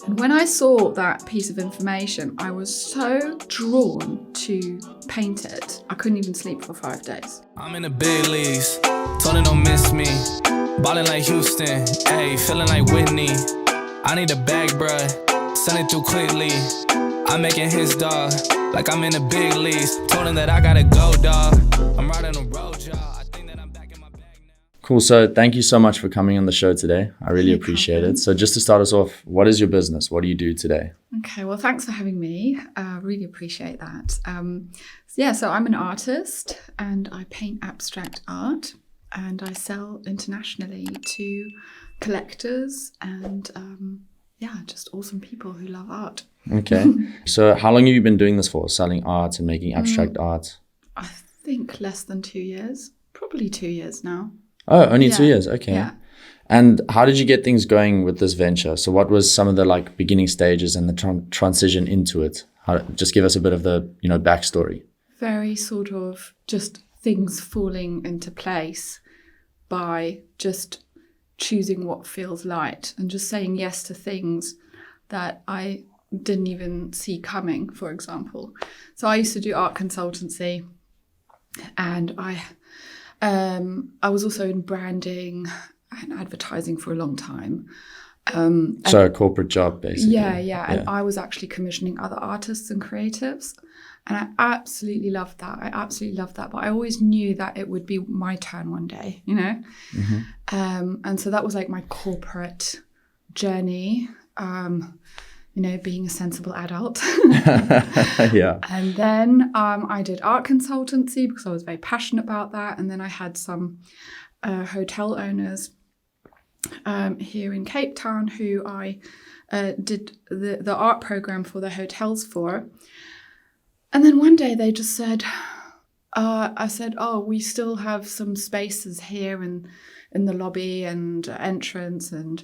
And when I saw that piece of information, I was so drawn to paint it. I couldn't even sleep for 5 days. I'm in the big leagues, told her don't miss me. Ballin' like Houston, ayy, feeling like Whitney. I need a bag, bruh, send it through quickly. I'm making his dog, like I'm in the big leagues. Told him that I gotta go, dog. I'm riding a road, y'all. I think that I'm back in my bag now. Cool. So thank you so much for coming on the show today. I really appreciate it. So just to start us off, what is your business? What do you do today? Okay, well, thanks for having me. Really appreciate that. So I'm an artist and I paint abstract art and I sell internationally to collectors and just awesome people who love art. Okay. So how long have you been doing this for, selling art and making abstract art? I think less than 2 years, probably 2 years now. Oh, only 2 years. Okay. Yeah. And how did you get things going with this venture? So what was some of the beginning stages and the transition into it? Just give us a bit of the, backstory. Very sort of just things falling into place by just choosing what feels light and just saying yes to things that I didn't even see coming, for example. So I used to do art consultancy and I was also in branding and advertising for a long time. So a corporate job, basically. Yeah. And I was actually commissioning other artists and creatives. And I absolutely loved that. But I always knew that it would be my turn one day, Mm-hmm. And so that was like my corporate journey, being a sensible adult. Yeah. And then I did art consultancy because I was very passionate about that. And then I had some hotel owners here in Cape Town who I did the art program for the hotels for. And then one day they just said, I said, oh, we still have some spaces here in the lobby and entrance. And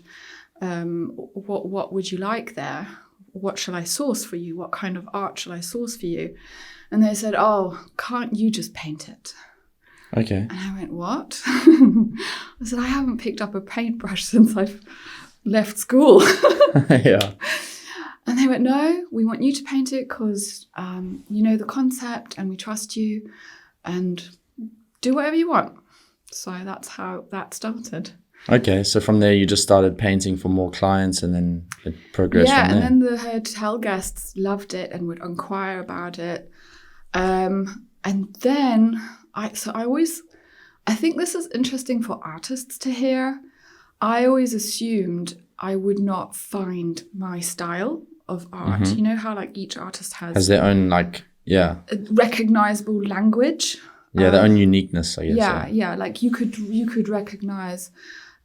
what would you like there? What shall I source for you? What kind of art shall I source for you? And they said, oh, can't you just paint it? Okay. And I went, what? I said, I haven't picked up a paintbrush since I've left school. Yeah. And they went, no, we want you to paint it because you know the concept and we trust you and do whatever you want. So that's how that started. Okay, so from there you just started painting for more clients and then it progressed from there. Yeah, and then the hotel guests loved it and would inquire about it. And then I think this is interesting for artists to hear. I always assumed I would not find my style of art. Mm-hmm. You know how each artist has their own a recognizable language. Their own uniqueness, I guess. Yeah. Like you could recognize,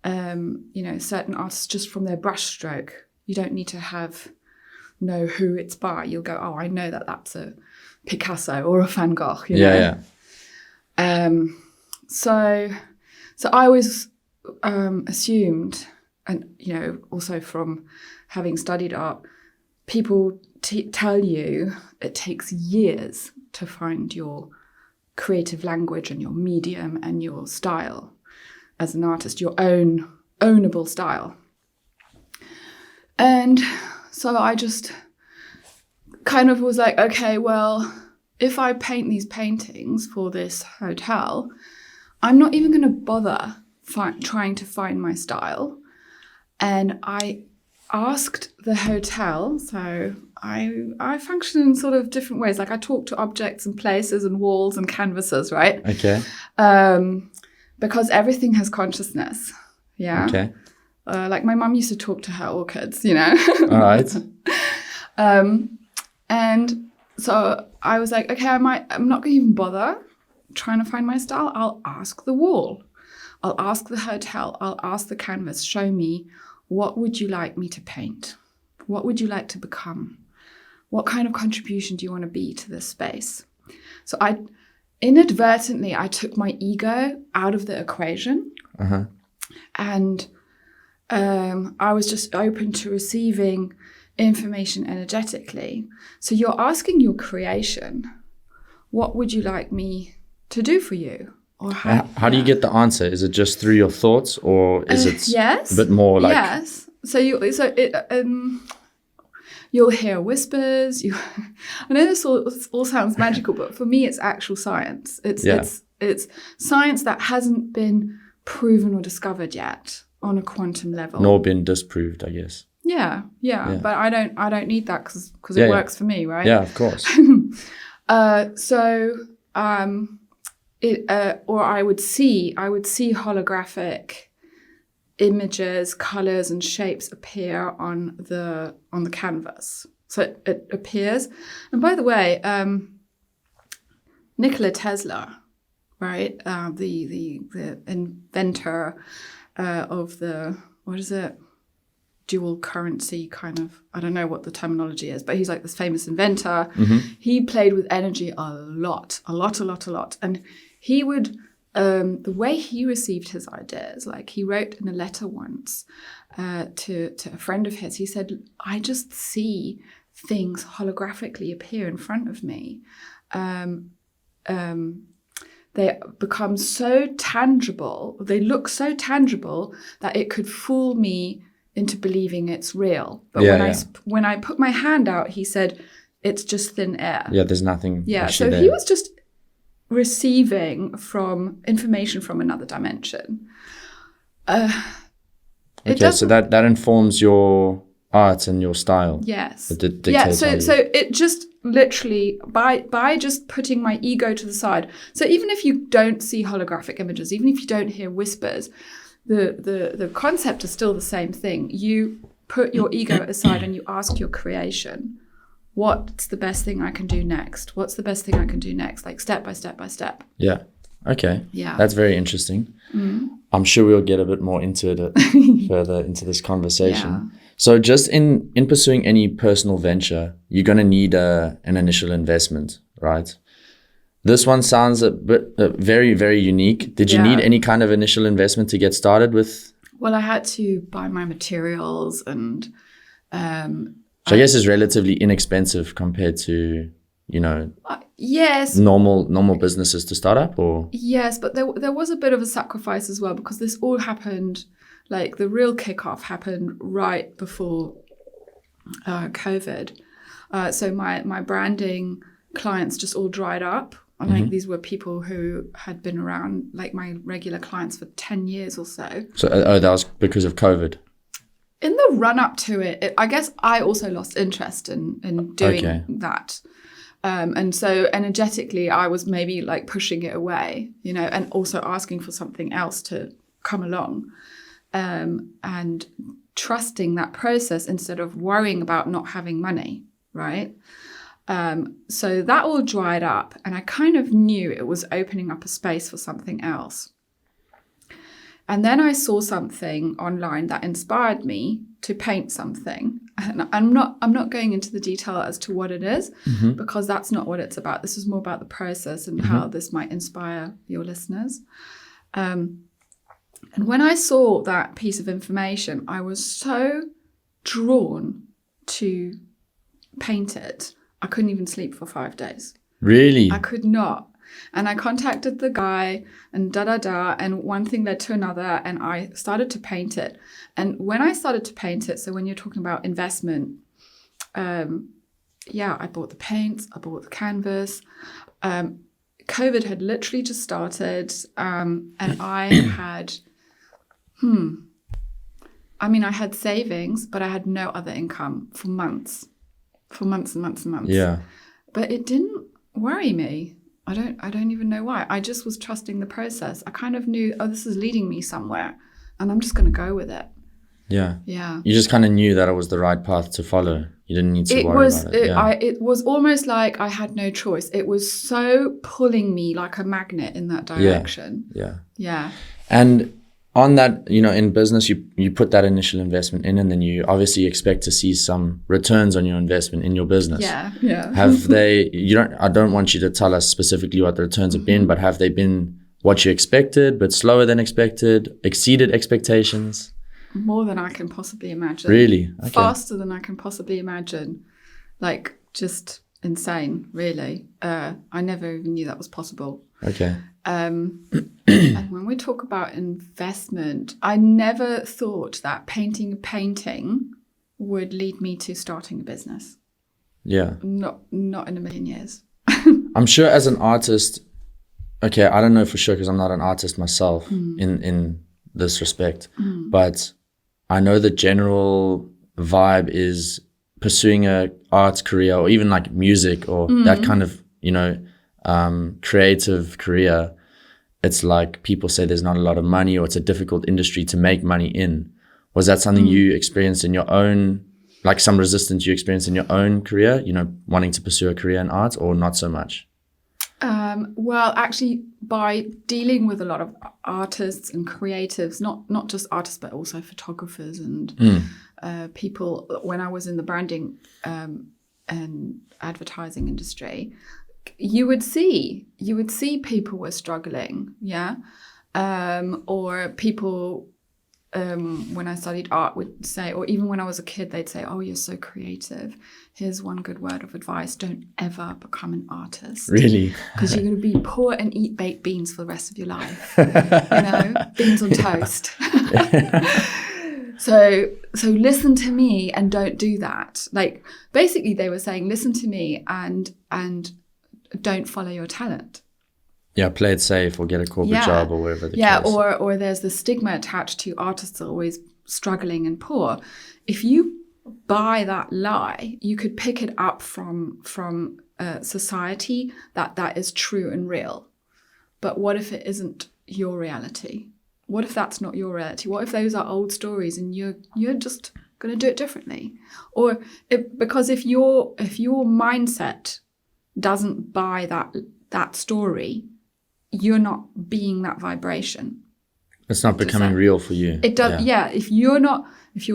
certain artists just from their brushstroke. You don't need to know who it's by. You'll go, oh, I know that's a Picasso or a Van Gogh. You know? Yeah. So I always assumed, and also from having studied art, people tell you it takes years to find your creative language and your medium and your style as an artist, your own ownable style. And so I just kind of was like, okay, well, if I paint these paintings for this hotel, I'm not even going to bother trying to find my style. And I asked the hotel, so I function in sort of different ways. Like I talk to objects and places and walls and canvases, right? Okay. Because everything has consciousness. Yeah. Okay. Like my mum used to talk to her orchids, All right. And so I was like, okay, I'm not going to even bother trying to find my style. I'll ask the wall. I'll ask the hotel. I'll ask the canvas. Show me, what would you like me to paint? What would you like to become? What kind of contribution do you want to be to this space? So I inadvertently took my ego out of the equation. Uh-huh. And I was just open to receiving information energetically. So you're asking your creation, what would you like me to do for you? Or how do you get the answer? Is it just through your thoughts, or is it yes, a bit more like... Yes. So You'll hear whispers. I know this all sounds magical, but for me, it's actual science. It's science that hasn't been proven or discovered yet on a quantum level, nor been disproved, I guess. Yeah. But I don't need that because it works for me, right? Yeah, of course. Or I would see holographic images, colors, and shapes appear on the canvas. So it appears. And by the way, Nikola Tesla, right, the inventor of the, what is it, dual currency kind of, I don't know what the terminology is, but he's like this famous inventor. He played with energy a lot. And he would, the way he received his ideas, like he wrote in a letter once to a friend of his, he said, I just see things holographically appear in front of me. They become so tangible, they look so tangible that it could fool me into believing it's real. But when I put my hand out, he said, it's just thin air. Yeah, there's nothing. Yeah, so there. He was just receiving from information from another dimension. Okay, so that informs your art and your style. Yes. Yeah, so it just literally, by just putting my ego to the side. So even if you don't see holographic images, even if you don't hear whispers, the concept is still the same thing. You put your ego aside and you ask your creation, what's the best thing I can do next? What's the best thing I can do next? Like step by step by step. Yeah. Okay. Yeah. That's very interesting. I'm sure we'll get a bit more into it further into this conversation. Yeah. So just in pursuing any personal venture, you're going to need an initial investment, right? This one sounds a bit very, very unique. Did you need any kind of initial investment to get started with? Well, I had to buy my materials and... so I guess it's relatively inexpensive compared to, yes. normal businesses to start up, or? Yes, but there was a bit of a sacrifice as well, because this all happened, like the real kickoff happened right before COVID. So my branding clients just all dried up. Like these were people who had been around, like my regular clients, for 10 years or so. So that was because of COVID? In the run up to it, I guess I also lost interest in doing that. And so energetically, I was maybe like pushing it away, and also asking for something else to come along, and trusting that process instead of worrying about not having money, right? So that all dried up, and I kind of knew it was opening up a space for something else. And then I saw something online that inspired me to paint something. And I'm not going into the detail as to what it is, because that's not what it's about. This is more about the process and how this might inspire your listeners. And when I saw that piece of information, I was so drawn to paint it. I couldn't even sleep for 5 days. Really? I could not. And I contacted the guy and and one thing led to another, and I started to paint it. And when I started to paint it, so when you're talking about investment, I bought the paints, I bought the canvas. COVID had literally just started, and I had, I had savings, but I had no other income for months and months. Yeah. But it didn't worry me. I don't even know why. I just was trusting the process. I kind of knew, this is leading me somewhere, and I'm just going to go with it. Yeah. Yeah. You just kind of knew that it was the right path to follow. You didn't need to worry about it. It was almost like I had no choice. It was so pulling me like a magnet in that direction. Yeah. And on that, in business, you put that initial investment in, and then you obviously expect to see some returns on your investment in your business. Yeah. Have they, I don't want you to tell us specifically what the returns have been, but have they been what you expected, but slower than expected, exceeded expectations? More than I can possibly imagine. Really? Okay. Faster than I can possibly imagine. Like, just insane, really. I never even knew that was possible. Okay. And when we talk about investment, I never thought that painting a painting would lead me to starting a business. Yeah. Not in a million years. I'm sure as an artist, okay, I don't know for sure because I'm not an artist myself in this respect, but I know the general vibe is pursuing a arts career or even like music or that kind of, creative career. It's like people say there's not a lot of money or it's a difficult industry to make money in. Was that something you experienced in your own, like some resistance you experienced in your own career, wanting to pursue a career in art, or not so much? Well, actually, by dealing with a lot of artists and creatives, not just artists, but also photographers and people, when I was in the branding and advertising industry, you would see people were struggling, or people when I studied art would say, or even when I was a kid, they'd say, "Oh, you're so creative. Here's one good word of advice: don't ever become an artist." Really? Because you're going to be poor and eat baked beans for the rest of your life. Beans on toast. So listen to me and don't do that. Like, basically they were saying, listen to me and don't follow your talent. Yeah, play it safe or get a corporate job or wherever the case. Yeah, or there's the stigma attached to artists are always struggling and poor. If you buy that lie, you could pick it up from society that is true and real. But what if it isn't your reality? What if that's not your reality? What if those are old stories and you're just going to do it differently? Or because if your mindset doesn't buy that story, you're not being that vibration. It's not becoming real for you. It does. Yeah. If your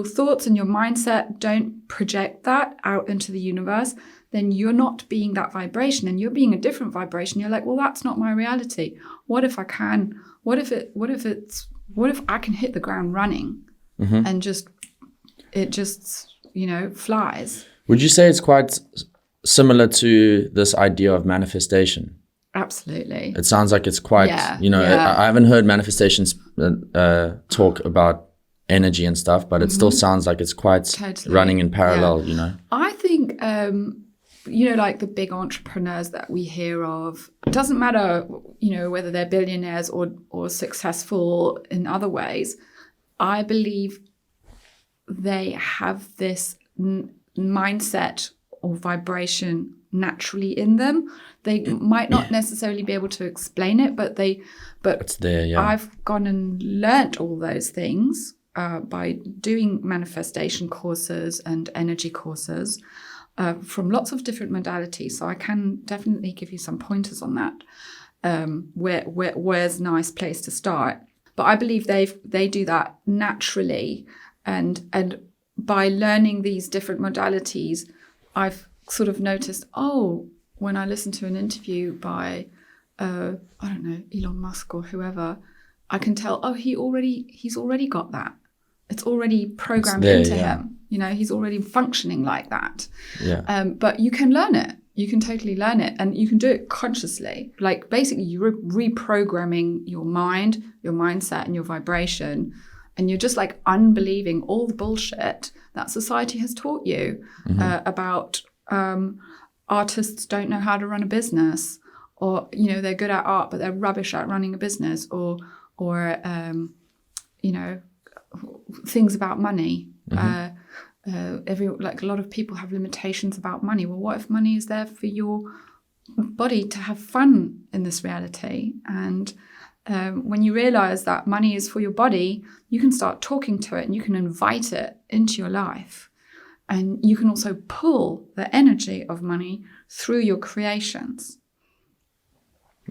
thoughts and your mindset don't project that out into the universe, then you're not being that vibration and you're being a different vibration. You're like, well, that's not my reality. What if I can? What if I can hit the ground running and it just flies? Would you say it's quite similar to this idea of manifestation? Absolutely. It sounds like it's quite, I haven't heard manifestations talk about energy and stuff, but it still sounds like it's quite running in parallel, I think, like the big entrepreneurs that we hear of, it doesn't matter, whether they're billionaires or successful in other ways. I believe they have this mindset or vibration naturally in them. They might not necessarily be able to explain it, but it's there. Yeah. I've gone and learnt all those things by doing manifestation courses and energy courses from lots of different modalities. So I can definitely give you some pointers on that. Where's a nice place to start? But I believe they do that naturally, and by learning these different modalities, I've sort of noticed, when I listen to an interview by, I don't know, Elon Musk or whoever, I can tell, he's already got that. It's already programmed into him. He's already functioning like that. Yeah. But you can learn it. You can totally learn it, and you can do it consciously. Like, basically, you're reprogramming your mind, your mindset, and your vibration, and you're just like unbelieving all the bullshit that society has taught you about artists don't know how to run a business, or they're good at art but they're rubbish at running a business, or things about money. A lot of people have limitations about money. Well, what if money is there for your body to have fun in this reality? And when you realize that money is for your body, you can start talking to it and you can invite it into your life. And you can also pull the energy of money through your creations.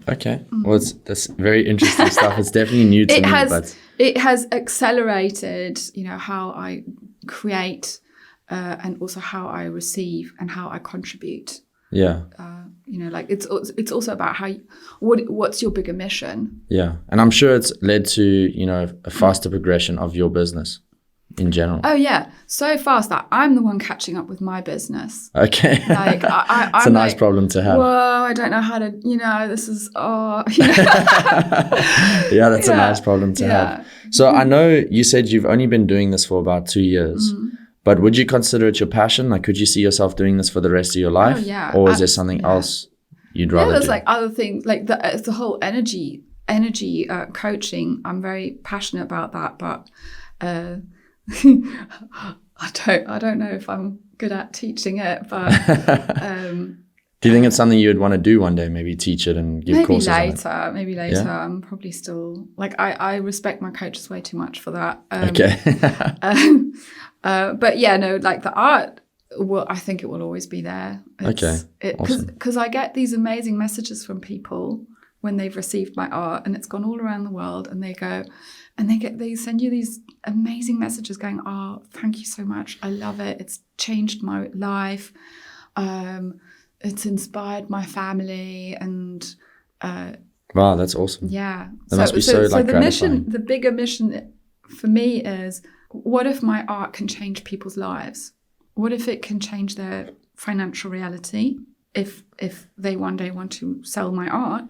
Okay. Well, that's very interesting stuff. It's definitely new to me. But it has accelerated, how I create and also how I receive and how I contribute. Yeah. It's also about what's your bigger mission? Yeah. And I'm sure it's led to, a faster progression of your business in general. Oh yeah, so fast that I'm the one catching up with my business. Okay. Like it's a nice problem to have. Whoa, I don't know how to, this is Yeah, that's a nice problem to have. So I know you said you've only been doing this for about 2 years. But would you consider it your passion? Like, could you see yourself doing this for the rest of your life? Oh, yeah. Or is there something else you'd rather there's do? like other things, like the whole energy coaching. I'm very passionate about that, but I don't know if I'm good at teaching it. But do you think it's something you would want to do one day? Maybe teach it and give courses on it? Maybe later. Yeah? I'm probably still like I respect my coaches way too much for that. Okay. But yeah, no, like the art. Well, I think it will always be there. Awesome. Because I get these amazing messages from people when they've received my art, and it's gone all around the world, and they go, and they send you these amazing messages going, "Oh, thank you so much. I love it. It's changed my life. It's inspired my family," and wow, that's awesome. yeah. That must be so gratifying. The bigger mission for me is, what if my art can change people's lives? What if it can change their financial reality? If they one day want to sell my art,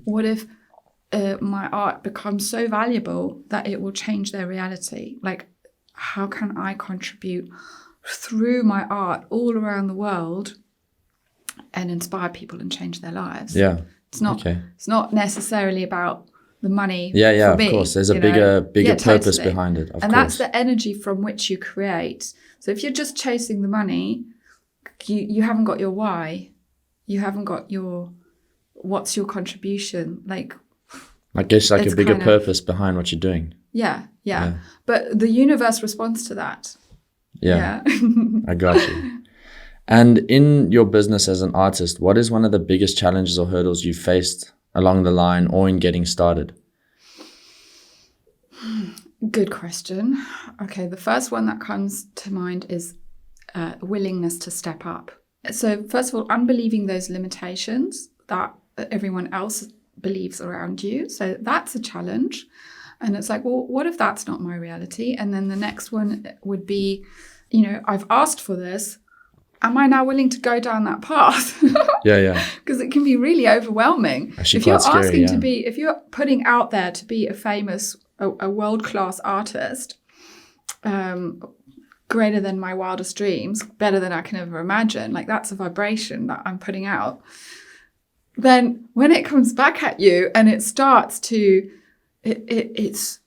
what if my art becomes so valuable that it will change their reality? Like, how can I contribute through my art all around the world and inspire people and change their lives? Yeah. It's not necessarily about the money. Yeah, for me, of course. There's a bigger purpose totally. behind it. Of and course. that's the energy from which you create. So if you're just chasing the money, you haven't got your why. You haven't got your what's your contribution. Like, I guess like a bigger purpose behind what you're doing. Yeah. But the universe responds to that. Yeah. I got you. And in your business as an artist, what is one of the biggest challenges or hurdles you faced along the line or in getting started? Good question. Okay, the first one that comes to mind is willingness to step up. So first of all, unbelieving those limitations that everyone else believes around you. So that's a challenge. And it's like, well, what if that's not my reality? And then the next one would be, I've asked for this. Am I now willing to go down that path? Yeah. Because it can be really overwhelming. Actually, if you're quite scary, asking if you're putting out there to be a world-class artist, greater than my wildest dreams, better than I can ever imagine, like that's a vibration that I'm putting out. Then when it comes back at you and it starts to, it's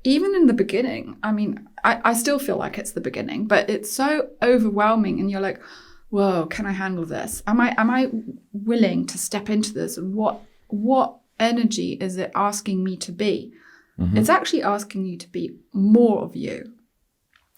even in the beginning. I mean, I still feel like it's the beginning, but it's so overwhelming, and you're like, whoa, can I handle this? Am I willing to step into this? And what energy is it asking me to be? Mm-hmm. It's actually asking you to be more of you,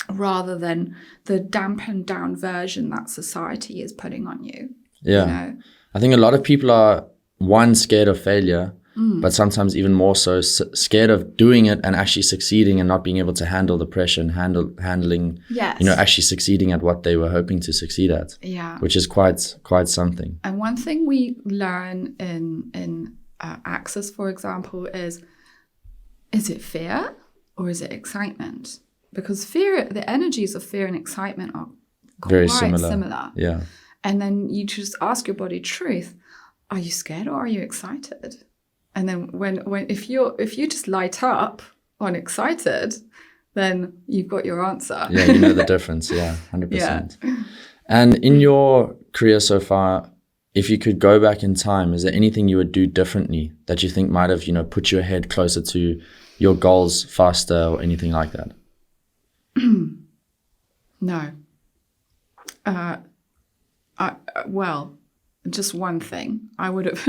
rather than the dampened down version that society is putting on you. Yeah. I think a lot of people are, one, scared of failure, but sometimes even more so scared of doing it and actually succeeding and not being able to handle the pressure and handling, actually succeeding at what they were hoping to succeed at. Yeah. Which is quite something. And one thing we learn in Access, for example, is it fear or is it excitement? Because the energies of fear and excitement are very quite similar. Yeah. And then you just ask your body truth. Are you scared or are you excited? And then if you just light up on excited, then you've got your answer. Yeah, you know the difference. Yeah, 100%. Yeah. And in your career so far, if you could go back in time, is there anything you would do differently that you think might have, put you ahead closer to your goals faster or anything like that? No. Well, just one thing. I would have,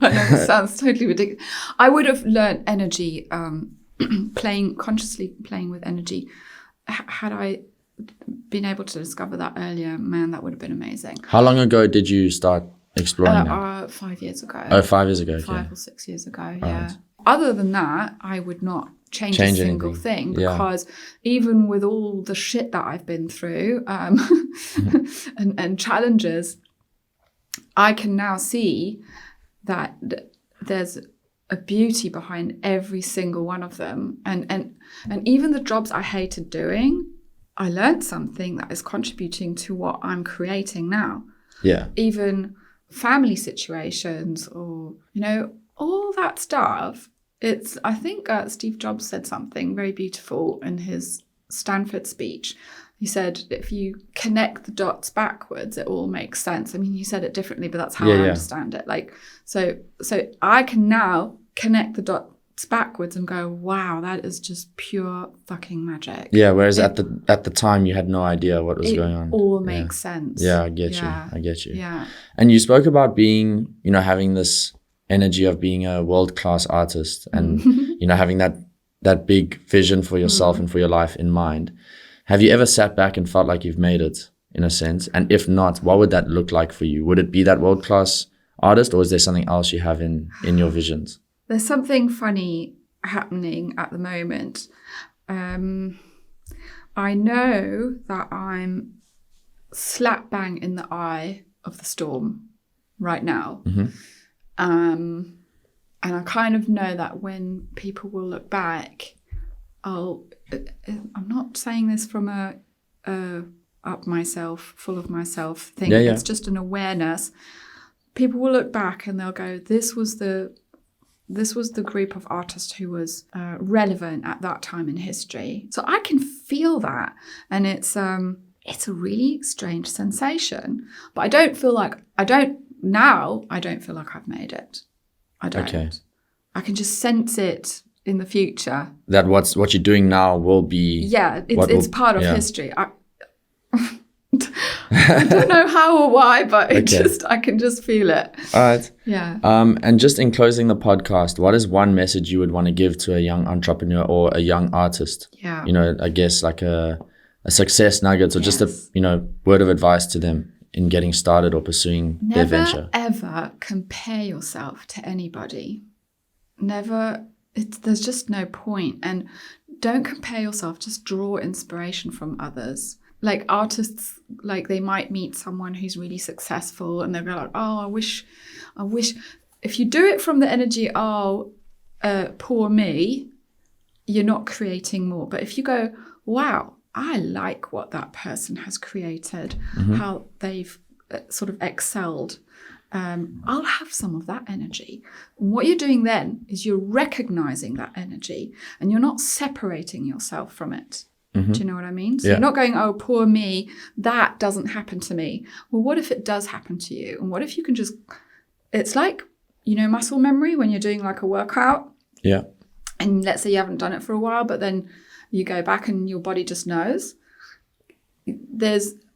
I know this sounds totally ridiculous. I would have learned energy, consciously playing with energy. Had I been able to discover that earlier, man, that would have been amazing. How long ago did you start exploring that? 5 years ago. Oh, 5 years ago. 5 or 6 years ago, yeah. Right. Other than that, I would not change a single thing, because even with all the shit that I've been through and challenges, I can now see that there's a beauty behind every single one of them. And even the jobs I hated doing, I learned something that is contributing to what I'm creating now. Yeah. Even family situations or, all that stuff. I think Steve Jobs said something very beautiful in his Stanford speech. you said if you connect the dots backwards, it all makes sense. I mean, you said it differently, but that's how I understand it. Like, so I can now connect the dots backwards and go, wow, that is just pure fucking magic. Yeah, whereas at the time you had no idea what was going on. It all makes sense. Yeah, I get you. Yeah. And you spoke about being, having this energy of being a world-class artist and, having that big vision for yourself and for your life in mind. Have you ever sat back and felt like you've made it, in a sense? And if not, what would that look like for you? Would it be that world-class artist, or is there something else you have in your visions? There's something funny happening at the moment. I know that I'm slap bang in the eye of the storm right now. And I kind of know that when people will look back, I'm not saying this from a up myself, full of myself thing. It's just an awareness. People will look back and they'll go, this was the group of artists who was relevant at that time in history. So I can feel that, and it's a really strange sensation. But I don't feel like I've made it. I don't. Okay. I can just sense it in the future. That what you're doing now will be. Yeah, it's part of history. I don't know how or why, but I can just feel it. All right. Yeah. And just in closing the podcast, what is one message you would want to give to a young entrepreneur or a young artist? Yeah. I guess like a success nugget or just a word of advice to them in getting started or pursuing their venture. Never ever compare yourself to anybody. Never. There's just no point. And don't compare yourself. Just draw inspiration from others. Like artists, like they might meet someone who's really successful and they'll go like, oh, I wish. If you do it from the energy, poor me, you're not creating more. But if you go, wow, I like what that person has created, how they've sort of excelled, I'll have some of that energy. And what you're doing then is you're recognizing that energy and you're not separating yourself from it. Do you know what I mean? So you're not going, oh, poor me, that doesn't happen to me. Well, what if it does happen to you? And what if you can just, it's like, muscle memory when you're doing like a workout. Yeah. And let's say you haven't done it for a while, but then you go back and your body just knows.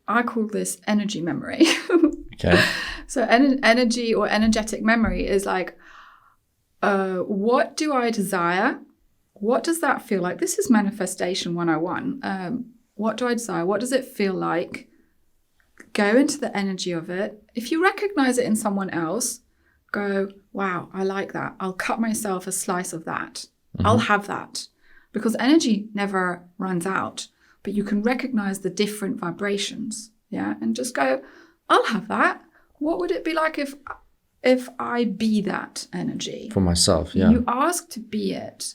I call this energy memory. Okay. So energy or energetic memory is like, what do I desire? What does that feel like? This is manifestation 101. What do I desire? What does it feel like? Go into the energy of it. If you recognize it in someone else, go, wow, I like that. I'll cut myself a slice of that. I'll have that. Because energy never runs out, but you can recognize the different vibrations. Yeah. And just go, I'll have that. What would it be like if I be that energy? For myself, yeah. You ask to be it.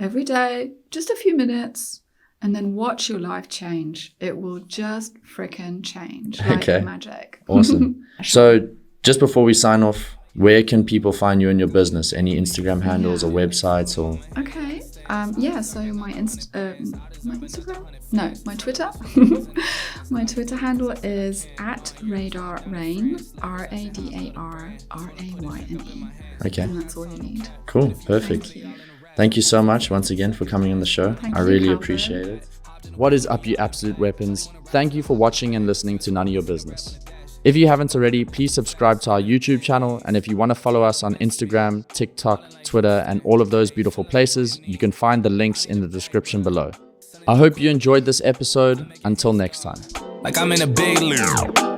Every day, just a few minutes, and then watch your life change. It will just freaking change like magic. Awesome. So just before we sign off, where can people find you in your business? Any Instagram handles or websites or? Okay. So my Instagram? No, my Twitter. My Twitter handle is @RadarRayne, RadarRayne. Okay. And that's all you need. Cool. Perfect. Thank you so much once again for coming on the show. I really appreciate it. What is up, you absolute weapons? Thank you for watching and listening to None of Your Business. If you haven't already, please subscribe to our YouTube channel. And if you want to follow us on Instagram, TikTok, Twitter, and all of those beautiful places, you can find the links in the description below. I hope you enjoyed this episode. Until next time. Like I'm in a big league.